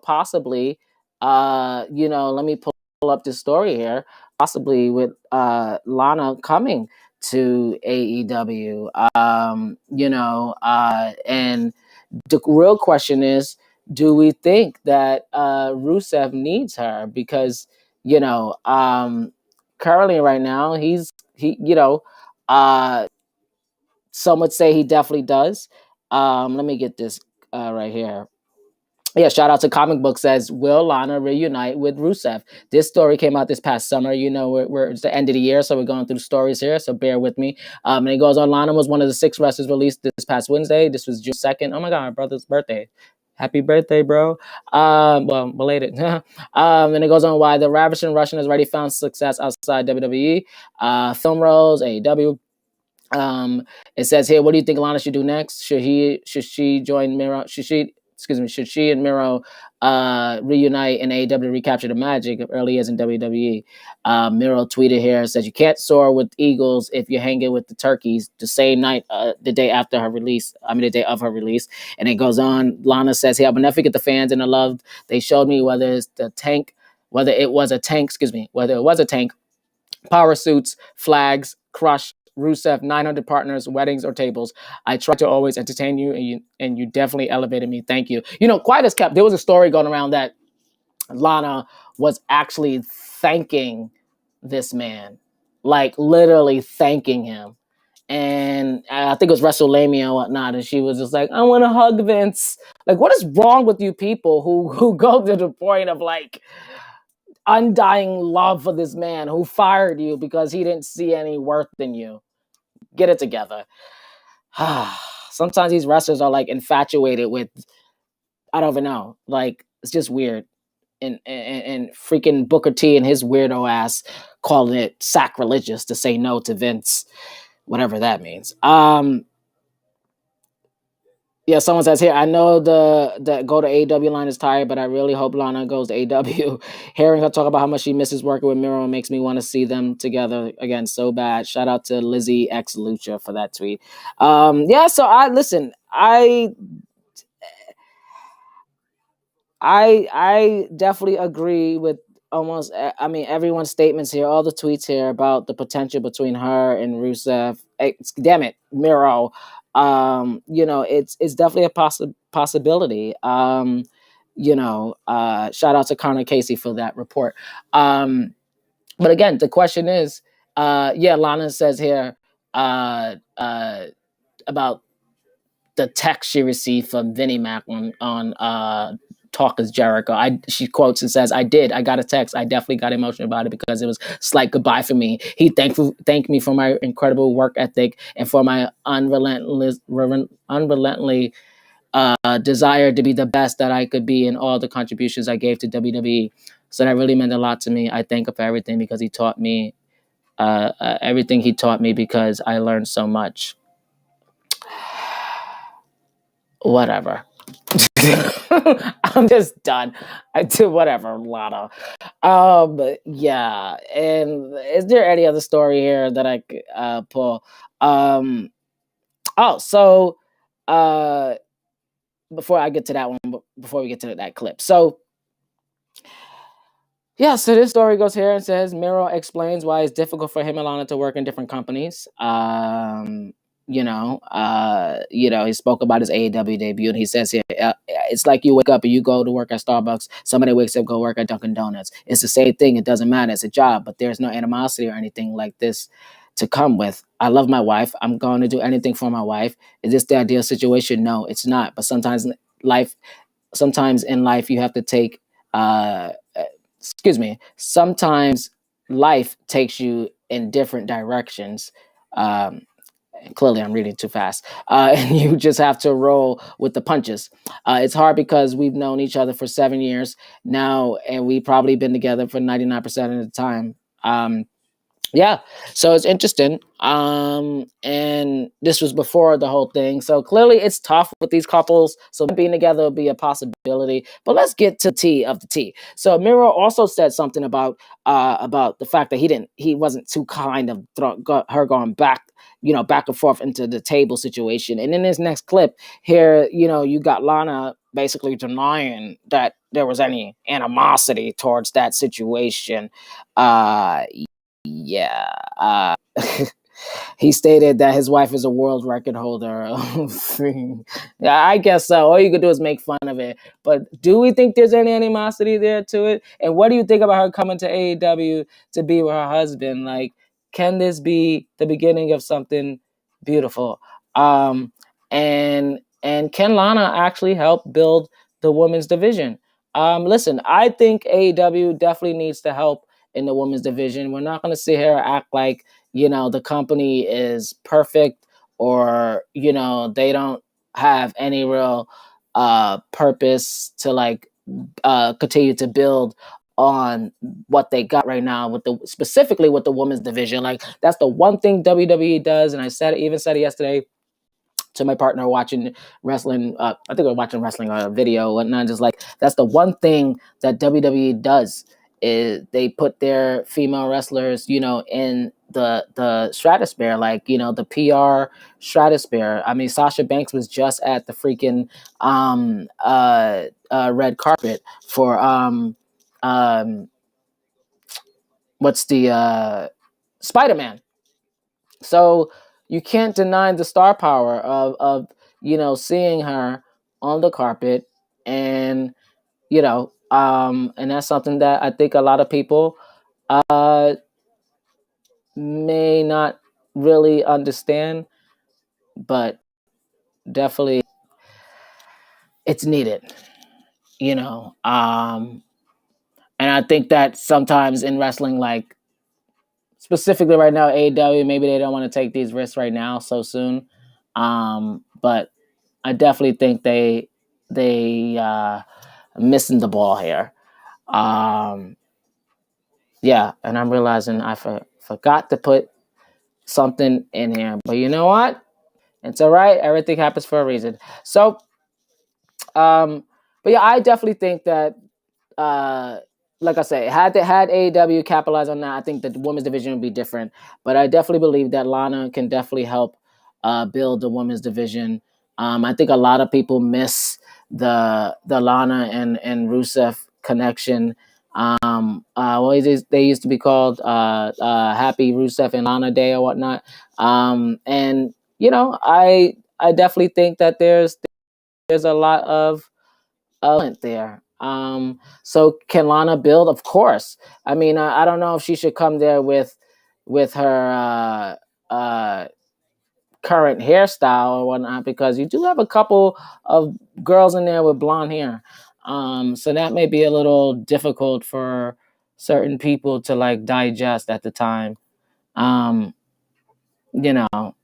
possibly, let me pull up this story here, possibly with Lana coming to AEW. And the real question is, do we think that Rusev needs her? Because currently right now uh, some would say he definitely does. Let me get this right here. Yeah, shout out to Comic Book says, will Lana reunite with Rusev? This story came out this past summer. It's the end of the year, so we're going through the stories here, so bear with me. And it goes on, Lana was one of the 6 wrestlers released this past Wednesday. This was June 2nd. Oh my God, my brother's birthday. Happy birthday, bro. Well, belated. And it goes on why the ravishing Russian has already found success outside WWE. Film roles, AEW. It says here, what do you think Lana should do next? Should she join Miro? Should she and Miro reunite in AEW to recapture the magic of early years in WWE? Miro tweeted here, says you can't soar with eagles if you're hanging with the turkeys the same night, the day after her release. The day of her release. And it goes on. Lana says here, I'll never forget the fans and the love they showed me, whether it was a tank, power suits, flags, crush, Rusev, 900 partners, weddings, or tables. I try to always entertain you, and you definitely elevated me. Thank you. Quiet as kept. There was a story going around that Lana was actually thanking this man, like literally thanking him. And I think it was WrestleMania and whatnot, and she was just like, I want to hug Vince. Like, what is wrong with you people who go to the point of like undying love for this man who fired you because he didn't see any worth in you? Get it together. Sometimes these wrestlers are like infatuated with, I don't even know, like it's just weird. And freaking Booker T and his weirdo ass calling it sacrilegious to say no to Vince. whatever that means. Yeah, someone says here, I know the go to AEW line is tired, but I really hope Lana goes to AEW. Hearing her talk about how much she misses working with Miro makes me want to see them together again so bad. Shout out to Lizzie X Lucha for that tweet. Yeah, so I definitely agree with almost everyone's statements here, all the tweets here about the potential between her and Rusev. Damn it, Miro. It's definitely a possibility. Shout out to Connor Casey for that report. But again, the question is, Lana says here about the text she received from Vinnie Mac on Talk is Jericho. She quotes and says, I got a text. I definitely got emotional about it because it was slight goodbye for me. He thanked me for my incredible work ethic and for my unrelentlessly desire to be the best that I could be in all the contributions I gave to WWE. So that really meant a lot to me. I thank him for everything because he taught me everything he taught me because I learned so much. Whatever. I'm just done. I do whatever, Lana. Yeah. And is there any other story here that I could pull? So before I get to that one, before we get to that clip. So yeah, so this story goes here and says Miro explains why it's difficult for him and Lana to work in different companies. He spoke about his AEW debut, and he says here, it's like you wake up and you go to work at Starbucks. Somebody wakes up, go work at Dunkin' Donuts. It's the same thing. It doesn't matter. It's a job, but there's no animosity or anything like this to come with. I love my wife. I'm going to do anything for my wife. Is this the ideal situation? No, it's not. But sometimes in life, you have to take. Sometimes life takes you in different directions. Clearly, I'm reading too fast. And you just have to roll with the punches. It's hard because we've known each other for 7 years now, and we've probably been together for 99% of the time. Yeah, so it's interesting. And this was before the whole thing. So clearly it's tough with these couples. So being together will be a possibility. But let's get to the tea of the tea. So Miro also said something about the fact that he wasn't too kind of her going back and forth into the table situation. And in this next clip here, you got Lana basically denying that there was any animosity towards that situation. Yeah. He stated that his wife is a world record holder. Yeah, I guess so. All you could do is make fun of it. But do we think there's any animosity there to it? And what do you think about her coming to AEW to be with her husband? Like, can this be the beginning of something beautiful? And can Lana actually help build the women's division? Listen, I think AEW definitely needs to help in the women's division. We're not going to sit here and act like, the company is perfect or, they don't have any real purpose to continue to build on what they got right now specifically with the women's division. Like, that's the one thing WWE does. And I said it yesterday to my partner watching wrestling. I think we were watching wrestling on a video and not just like, that's the one thing that WWE does is they put their female wrestlers, in the stratosphere, like, the PR stratosphere. I mean, Sasha Banks was just at the freaking red carpet for what's the Spider-Man. So you can't deny the star power of seeing her on the carpet, and and that's something that I think a lot of people may not really understand, but definitely it's needed, and I think that sometimes in wrestling, like specifically right now, AEW, maybe they don't want to take these risks right now so soon, but I definitely think they missing the ball here. Yeah, and I'm realizing I forgot to put something in here. But you know what? It's all right. Everything happens for a reason. So, but yeah, I definitely think that, like I say, had AEW capitalized on that, I think that the women's division would be different. But I definitely believe that Lana can definitely help build the women's division. I think a lot of people miss the Lana and Rusev connection. They used to be called Happy Rusev and Lana Day or whatnot. And you know, I definitely think that there's a lot of talent there. So can Lana build? Of course. I mean, I don't know if she should come there with her current hairstyle or whatnot, because you do have a couple of girls in there with blonde hair. So that may be a little difficult for certain people to like digest at the time. Um, you know,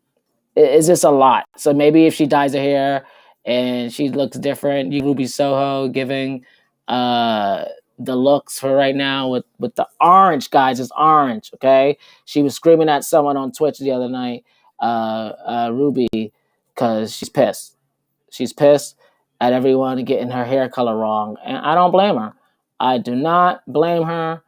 it's just a lot. So maybe if she dyes her hair and she looks different, you Ruby Soho giving uh the looks for right now with the orange, guys. It's orange, okay? She was screaming at someone on Twitch the other night, Ruby, because she's pissed. She's pissed at everyone getting her hair color wrong, and I don't blame her. I do not blame her.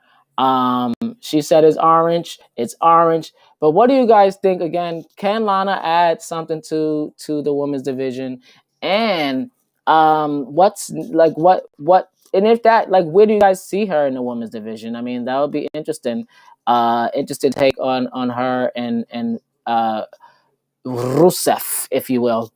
She said it's orange. It's orange. But what do you guys think? Again, can Lana add something to the women's division? And what's like what? And if that, like, where do you guys see her in the women's division? I mean, that would be interesting. Interesting take on her and Rusev, if you will,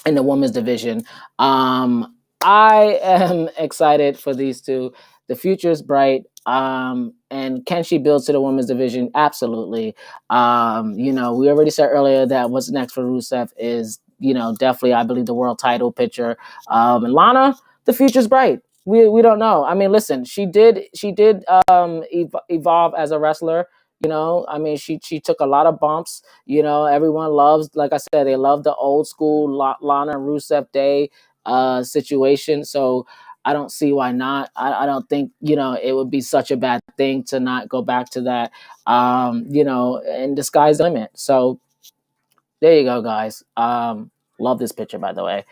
in the women's division. I am excited for these two. The future is bright. And can she build to the women's division? Absolutely. You know, we already said earlier that what's next for Rusev is, you know, definitely, I believe, the world title picture. And Lana, the future's bright. We don't know. I mean, listen, she did evolve as a wrestler. You know, I mean, she took a lot of bumps. You know, everyone loves, like I said, they love the old school Lana Rusev Day situation. So I don't see why not. I don't think, you know, it would be such a bad thing to not go back to that. You know, and the sky's the limit. So there you go, guys. Love this picture, by the way.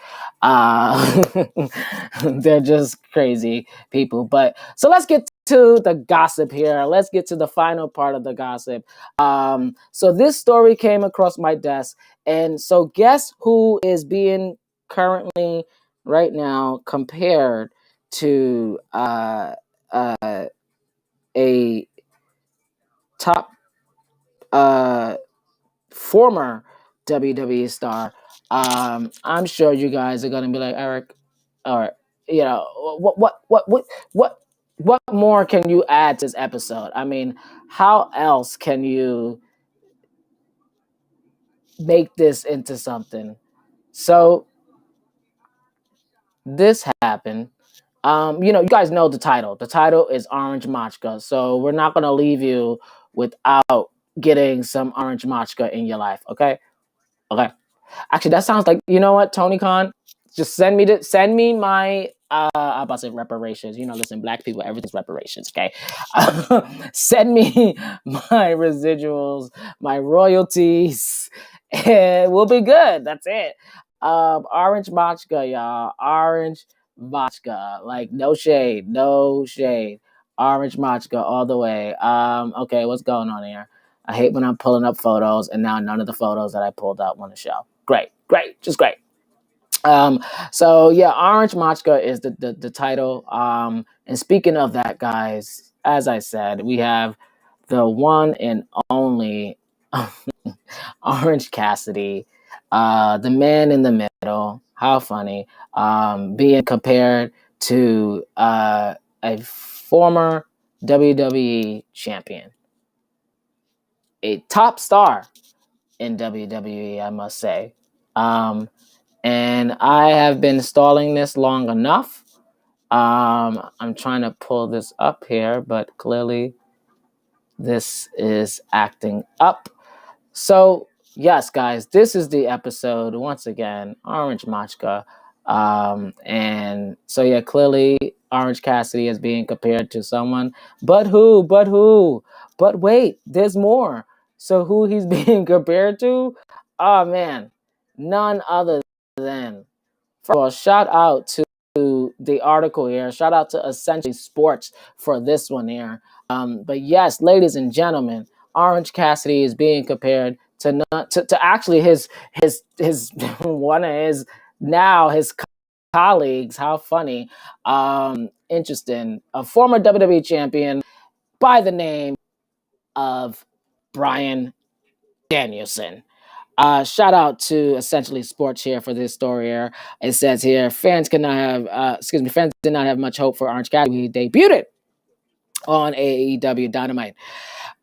They're just crazy people. But so let's get to the gossip here. Let's get to the final part of the gossip. So this story came across my desk, and so guess who is being currently right now compared to a top former WWE star. I'm sure you guys are gonna be like, Eric, or you know, what more can you add to this episode? I mean, how else can you make this into something? So this happened. You know, you guys know the title. The title is Orange Machka. So we're not gonna leave you without getting some Orange Machka in your life. Okay. Okay. Actually, that sounds like, you know what, Tony Khan, just send me my I'm about to say reparations. You know, listen, black people, everything's reparations. Okay, send me my residuals, my royalties, and we'll be good. That's it. Orange Machka, y'all. Orange Machka. Like, no shade, no shade. Orange Machka all the way. Okay, what's going on here? I hate when I'm pulling up photos and now none of the photos that I pulled up want to show. Great, just great. So yeah, Orange Machka is the title. And speaking of that, guys, as I said, we have the one and only Orange Cassidy, the man in the middle. How funny. Being compared to a former WWE champion, a top star in WWE, I must say. And I have been stalling this long enough. I'm trying to pull this up here, but clearly this is acting up. So, yes, guys, this is the episode. Once again, Orange Machka. And so, yeah, clearly Orange Cassidy is being compared to someone. But who? But wait, there's more. So who he's being compared to? Oh man, none other than. First of all, shout out to the article here. Shout out to Essentially Sports for this one here. But yes, ladies and gentlemen, Orange Cassidy is being compared to not to actually his one of his now his colleagues. How funny. Interesting. A former WWE champion by the name of Bryan Danielson. Shout out to Essentially Sports here for this story here. It says here, fans fans did not have much hope for Orange Cassidy. He debuted on AEW Dynamite.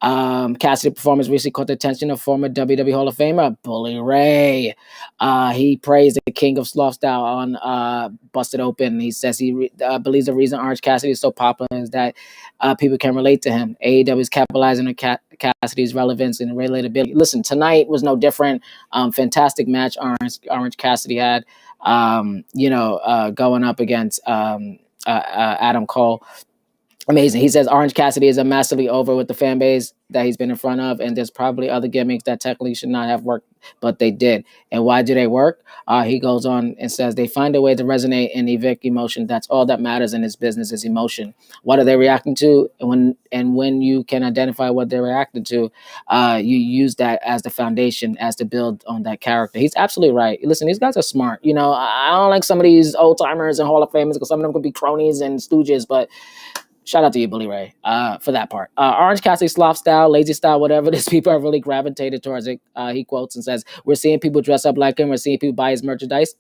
Cassidy's performance recently caught the attention of former WWE Hall of Famer Bully Ray. He praised the King of Sloth Style on Busted Open. He says he believes the reason Orange Cassidy is so popular is that people can relate to him. AEW is capitalizing on Cassidy's relevance and relatability. Listen, tonight was no different. Fantastic match Orange Cassidy had. Going up against Adam Cole. Amazing. He says Orange Cassidy is a massively over with the fan base that he's been in front of, and there's probably other gimmicks that technically should not have worked, but they did. And why do they work? He goes on and says they find a way to resonate and evoke emotion. That's all that matters in this business is emotion. What are they reacting to? And when you can identify what they're reacting to, you use that as the foundation, as to build on that character. He's absolutely right. Listen, these guys are smart. I don't like some of these old timers and Hall of Famers because some of them could be cronies and stooges, but shout out to you, Bully Ray, for that part. Orange Cassidy sloth style, lazy style, whatever. These people are really gravitated towards it. He quotes and says, "We're seeing people dress up like him. We're seeing people buy his merchandise.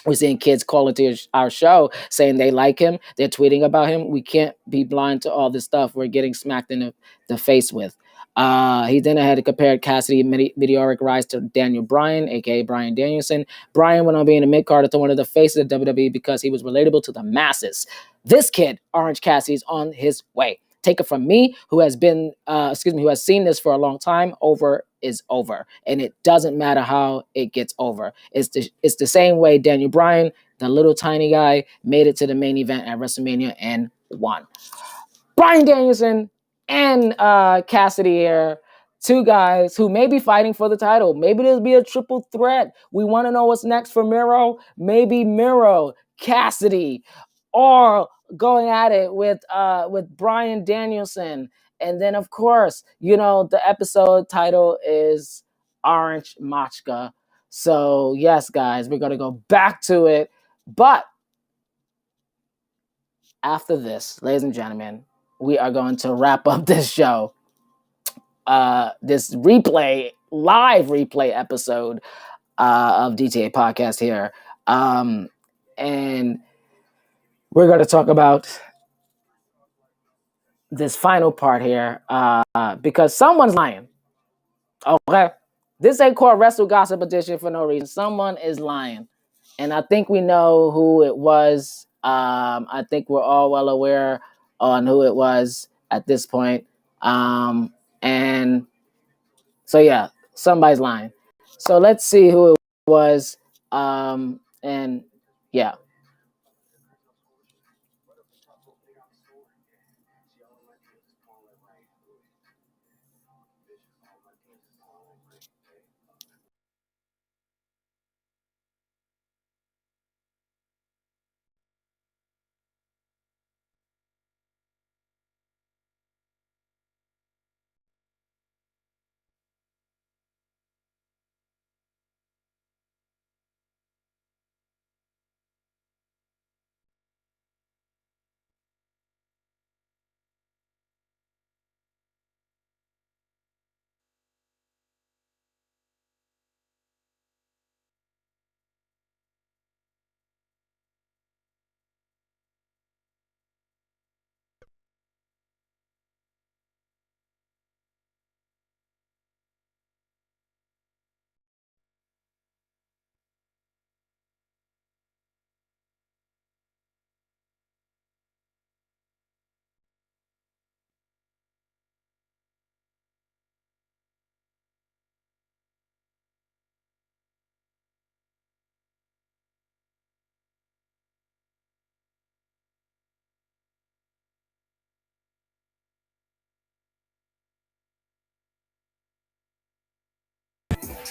We're seeing kids call into our show saying they like him. They're tweeting about him. We can't be blind to all this stuff we're getting smacked in the face with." He then had to compare Cassidy's meteoric rise to Daniel Bryan, aka Bryan Danielson. Bryan went on being a mid-carder to one of the faces of WWE because he was relatable to the masses. This kid, Orange Cassidy, is on his way. Take it from me, who has seen this for a long time. Over is over, and it doesn't matter how it gets over. It's the same way Daniel Bryan, the little tiny guy, made it to the main event at WrestleMania and won. Bryan Danielson and Cassidy here, two guys who may be fighting for the title. Maybe there'll be a triple threat. We want to know what's next for Miro. Maybe Miro, Cassidy, or going at it with Bryan Danielson. And then, of course, the episode title is Orange MACHKA. So, yes, guys, we're going to go back to it. But after this, ladies and gentlemen, we are going to wrap up this show, this live replay episode of DTA Podcast here. And we're going to talk about this final part here because someone's lying. Okay? This ain't called Wrestle Gossip Edition for no reason. Someone is lying. And I think we know who it was. I think we're all well aware on who it was at this point. And so, yeah, somebody's lying. So let's see who it was. And yeah.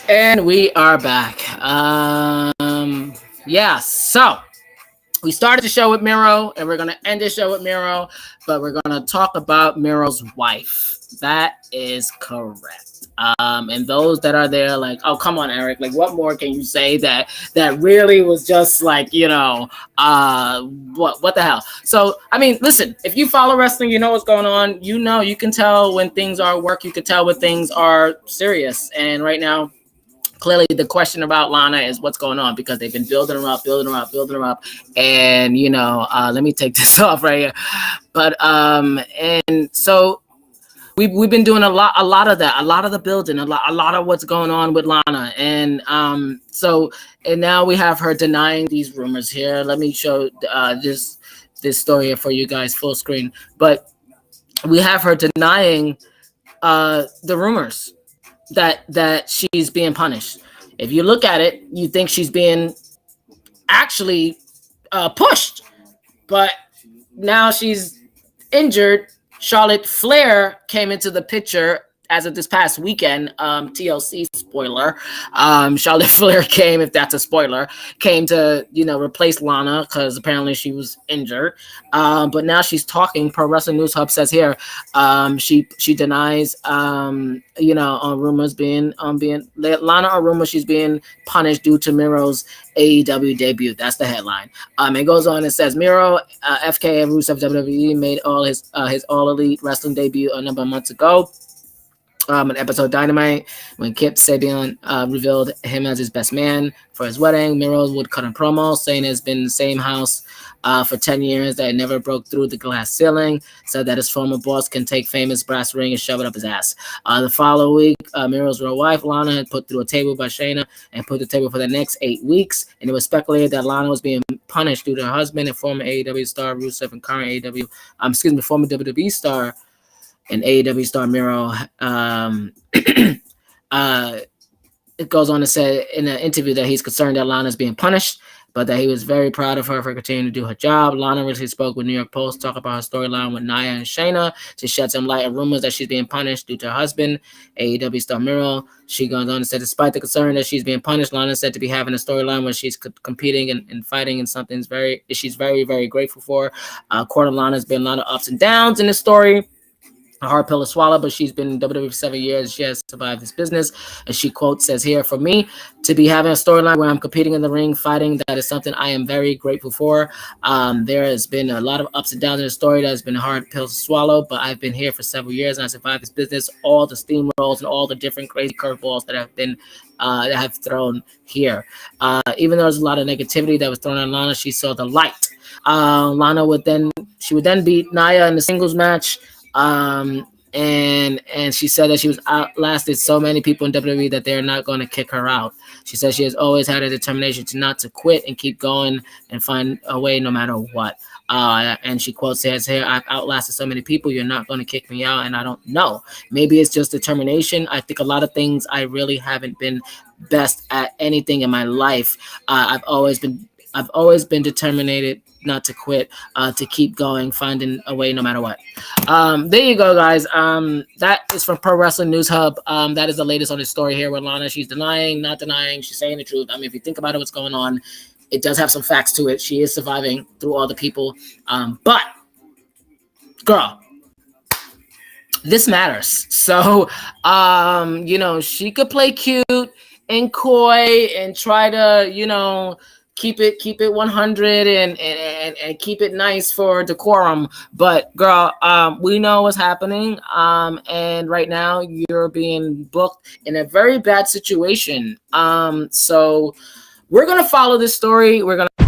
And we are back. Yeah, so we started the show with Miro, and we're going to end the show with Miro, but we're going to talk about Miro's wife. That is correct. And those that are there, like, oh, come on, Eric, like, what more can you say that really was just like, what the hell? So, I mean, listen, if you follow wrestling, you know what's going on. You can tell when things are work. You can tell when things are serious. And right now, clearly the question about Lana is what's going on, because they've been building her up. And, let me take this off right here. But, and so we've been doing a lot of that, a lot of the building, a lot of what's going on with Lana. And, and now we have her denying these rumors here. Let me show, this story here for you guys full screen, but we have her denying, the rumors that she's being punished. If you look at it, you think she's being actually pushed, but now she's injured. Charlotte Flair came into the picture as of this past weekend. TLC spoiler. Charlotte Flair came, if that's a spoiler, came to replace Lana because apparently she was injured. But now she's talking. Pro Wrestling News Hub says here, she denies on rumors being Lana or rumors she's being punished due to Miro's AEW debut. That's the headline. It goes on and says Miro, FK and Rusev WWE made his All Elite Wrestling debut a number of months ago. An episode Dynamite, when Kip Sabian revealed him as his best man for his wedding. Miro would cut a promo saying it's been in the same house for 10 years, that it never broke through the glass ceiling, said that his former boss can take famous brass ring and shove it up his ass. The following week, Miro's real wife, Lana, had put through a table by Shayna and put the table for the next 8 weeks, and it was speculated that Lana was being punished due to her husband and former AEW star Rusev and current former WWE star and AEW star Miro. It goes on to say in an interview that he's concerned that Lana's being punished, but that he was very proud of her for continuing to do her job. Lana recently spoke with New York Post, talk about her storyline with Nia and Shayna to shed some light on rumors that she's being punished due to her husband, AEW star Miro. She goes on to say, despite the concern that she's being punished, Lana said to be having a storyline where she's competing and fighting in something she's very, very grateful for. According to Lana, there's been a lot of ups and downs in this story. A hard pill to swallow, but she's been in WWE for 7 years. She has survived this business. And she says here, for me to be having a storyline where I'm competing in the ring, fighting, that is something I am very grateful for. There has been a lot of ups and downs in the story that has been a hard pill to swallow, but I've been here for several years and I survived this business, all the steamrolls and all the different crazy curveballs that have been that have thrown here. Even though there's a lot of negativity that was thrown on Lana, she saw the light. Lana would then beat Nia in the singles match. And she said that she was outlasted so many people in WWE that they're not going to kick her out. She says she has always had a determination not to quit and keep going and find a way no matter what. And she says here, I've outlasted so many people, you're not going to kick me out. And I don't know. Maybe it's just determination. I think a lot of things I really haven't been best at anything in my life. I've always been determined not to quit, to keep going, finding a way no matter what. There you go, guys. That is from Pro Wrestling News Hub. That is the latest on this story here with Lana. She's denying, not denying. She's saying the truth. I mean, if you think about it, what's going on, it does have some facts to it. She is surviving through all the people. But, girl, this matters. So, she could play cute and coy and try to, keep it 100 and keep it nice for decorum. But girl, we know what's happening. And right now you're being booked in a very bad situation. So we're going to follow this story. We're going to